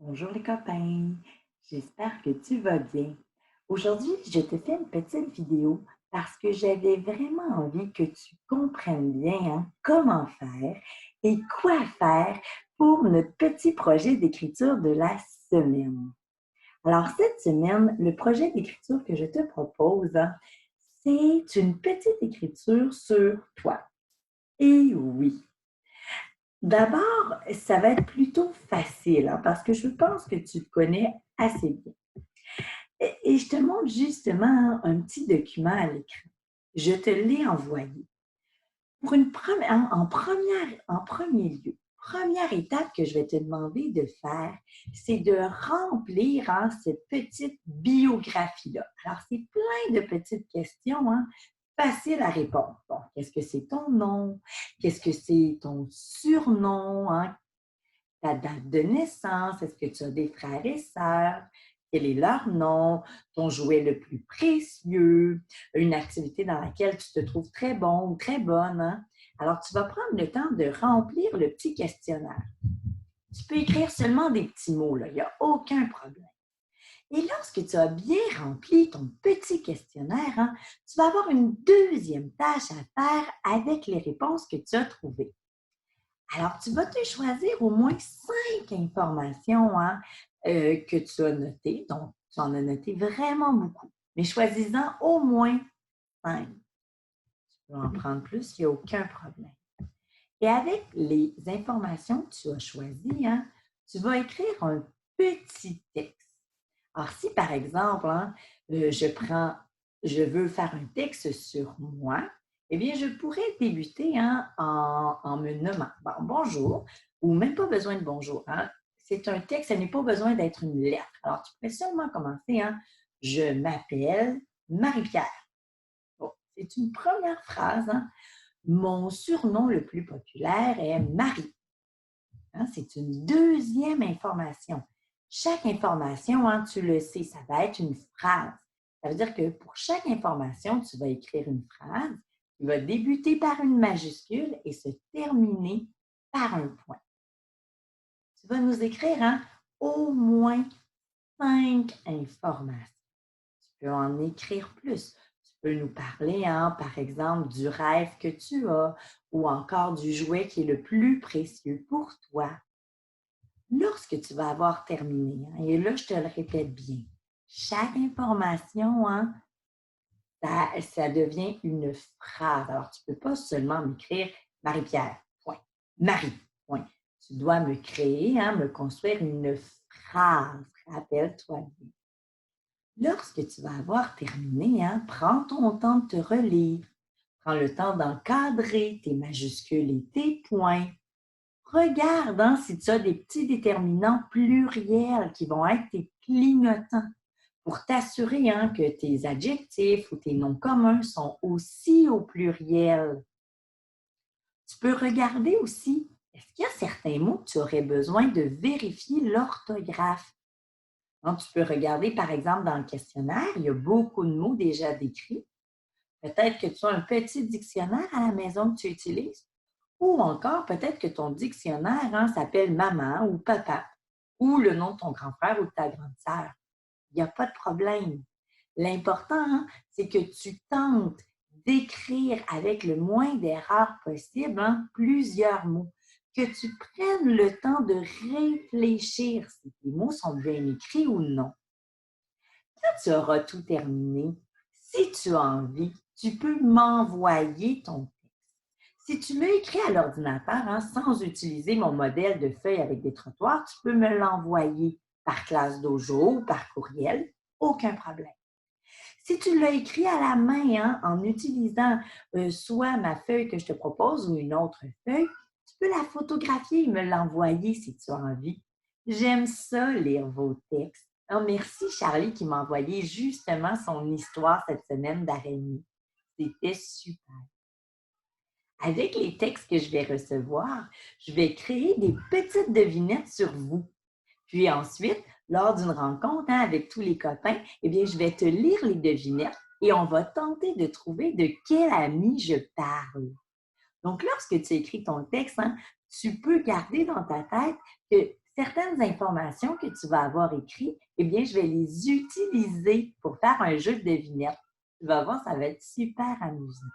Bonjour les copains, j'espère que tu vas bien. Aujourd'hui, je te fais une petite vidéo parce que j'avais vraiment envie que tu comprennes bien comment faire et quoi faire pour notre petit projet d'écriture de la semaine. Alors cette semaine, le projet d'écriture que je te propose, c'est une petite écriture sur toi. Et oui, d'abord, ça va être plutôt facile parce que je pense que tu te connais assez bien. Et je te montre justement un petit document à l'écran. Je te l'ai envoyé. Pour une première, en premier lieu, première étape que je vais te demander de faire, c'est de remplir cette petite biographie-là. Alors, c'est plein de petites questions, faciles à répondre. Bon, qu'est-ce que c'est ton nom? Qu'est-ce que c'est ton surnom? Ta date de naissance, est-ce que tu as des frères et sœurs? Quel est leur nom? Ton jouet le plus précieux? Une activité dans laquelle tu te trouves très bon ou très bonne? Alors, tu vas prendre le temps de remplir le petit questionnaire. Tu peux écrire seulement des petits mots, là, il n'y a aucun problème. Et lorsque tu as bien rempli ton petit questionnaire, tu vas avoir une deuxième tâche à faire avec les réponses que tu as trouvées. Alors, tu vas te choisir au moins 5 informations que tu as notées. Donc, tu en as noté vraiment beaucoup. Mais choisis-en au moins 5. Tu peux en prendre plus, il n'y a aucun problème. Et avec les informations que tu as choisies, tu vas écrire un petit texte. Alors, si par exemple, je veux faire un texte sur moi, eh bien, je pourrais débuter en me nommant. Bon, bonjour, ou même pas besoin de bonjour. C'est un texte, ça n'est pas besoin d'être une lettre. Alors, tu pourrais seulement commencer, je m'appelle Marie-Pierre. Bon, c'est une première phrase. Mon surnom le plus populaire est Marie. C'est une deuxième information. Chaque information, tu le sais, ça va être une phrase. Ça veut dire que pour chaque information, tu vas écrire une phrase qui va débuter par une majuscule et se terminer par un point. Tu vas nous écrire au moins 5 informations. Tu peux en écrire plus. Tu peux nous parler, par exemple, du rêve que tu as ou encore du jouet qui est le plus précieux pour toi. Lorsque tu vas avoir terminé, et là, je te le répète bien, chaque information, ça devient une phrase. Alors, tu ne peux pas seulement m'écrire Marie-Pierre, point. Marie, point. Tu dois me créer, me construire une phrase. Rappelle-toi bien. Lorsque tu vas avoir terminé, prends ton temps de te relire. Prends le temps d'encadrer tes majuscules et tes points. Regarde si tu as des petits déterminants pluriels qui vont être tes clignotants pour t'assurer que tes adjectifs ou tes noms communs sont aussi au pluriel. Tu peux regarder aussi, est-ce qu'il y a certains mots que tu aurais besoin de vérifier l'orthographe? Donc, tu peux regarder, par exemple, dans le questionnaire, il y a beaucoup de mots déjà décrits. Peut-être que tu as un petit dictionnaire à la maison que tu utilises. Ou encore, peut-être que ton dictionnaire s'appelle maman ou papa, ou le nom de ton grand frère ou de ta grande sœur. Il n'y a pas de problème. L'important, c'est que tu tentes d'écrire avec le moins d'erreurs possible plusieurs mots, que tu prennes le temps de réfléchir si tes mots sont bien écrits ou non. Quand tu auras tout terminé, si tu as envie, tu peux m'envoyer ton texte. Si tu l'as écrit à l'ordinateur sans utiliser mon modèle de feuille avec des trottoirs, tu peux me l'envoyer par classe dojo ou par courriel, aucun problème. Si tu l'as écrit à la main en utilisant soit ma feuille que je te propose ou une autre feuille, tu peux la photographier et me l'envoyer si tu as envie. J'aime ça, lire vos textes. Oh, merci Charlie qui m'a envoyé justement son histoire cette semaine d'araignée. C'était super. Avec les textes que je vais recevoir, je vais créer des petites devinettes sur vous. Puis ensuite, lors d'une rencontre avec tous les copains, eh bien, je vais te lire les devinettes et on va tenter de trouver de quel ami je parle. Donc, lorsque tu écris ton texte, tu peux garder dans ta tête que certaines informations que tu vas avoir écrites, eh bien, je vais les utiliser pour faire un jeu de devinettes. Tu vas voir, ça va être super amusant.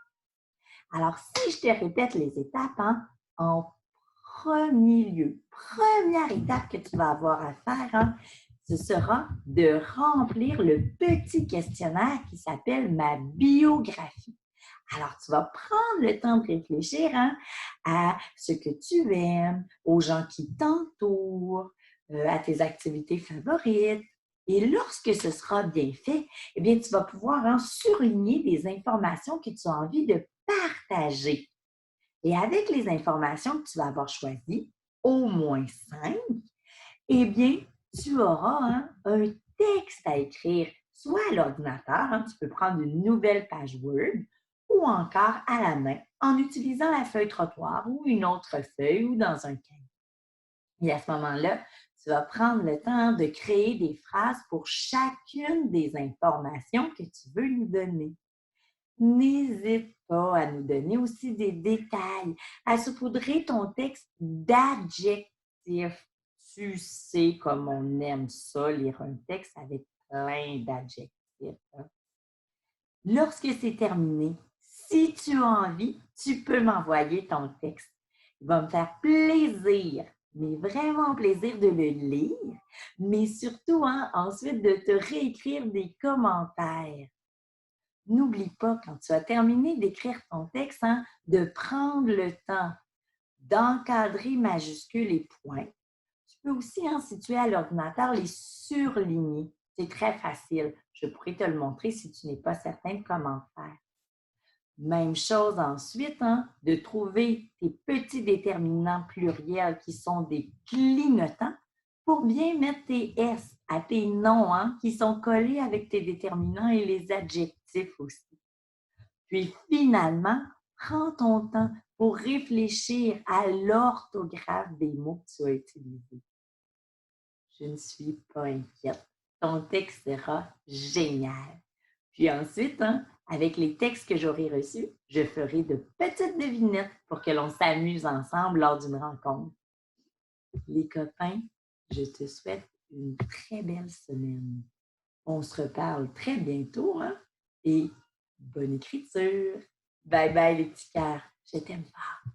Alors, si je te répète les étapes, hein, en premier lieu, première étape que tu vas avoir à faire, hein, ce sera de remplir le petit questionnaire qui s'appelle ma biographie. Alors, tu vas prendre le temps de réfléchir hein, à ce que tu aimes, aux gens qui t'entourent, à tes activités favorites. Et lorsque ce sera bien fait, eh bien, tu vas pouvoir hein, surligner des informations que tu as envie de partager. Et avec les informations que tu vas avoir choisies, au moins 5, eh bien, tu auras hein, un texte à écrire, soit à l'ordinateur, hein, tu peux prendre une nouvelle page Word, ou encore à la main en utilisant la feuille trottoir ou une autre feuille ou dans un cahier. Et à ce moment-là, tu vas prendre le temps de créer des phrases pour chacune des informations que tu veux nous donner. N'hésite pas à nous donner aussi des détails, à saupoudrer ton texte d'adjectifs. Tu sais comme on aime ça, lire un texte avec plein d'adjectifs. Hein. Lorsque c'est terminé, si tu as envie, tu peux m'envoyer ton texte. Il va me faire plaisir, mais vraiment plaisir de le lire, mais surtout hein, ensuite de te réécrire des commentaires. N'oublie pas, quand tu as terminé d'écrire ton texte, hein, de prendre le temps d'encadrer majuscules et points. Tu peux aussi, hein, si tu es à l'ordinateur, les surligner. C'est très facile. Je pourrais te le montrer si tu n'es pas certain de comment faire. Même chose ensuite, hein, de trouver tes petits déterminants pluriels qui sont des clignotants pour bien mettre tes S à tes noms hein, qui sont collés avec tes déterminants et les adjectifs aussi. Puis finalement, prends ton temps pour réfléchir à l'orthographe des mots que tu as utilisés. Je ne suis pas inquiète. Ton texte sera génial. Puis ensuite, hein, avec les textes que j'aurai reçus, je ferai de petites devinettes pour que l'on s'amuse ensemble lors d'une rencontre. Les copains, je te souhaite une très belle semaine. On se reparle très bientôt hein? Et bonne écriture! Bye bye les petits cœurs, je t'aime fort!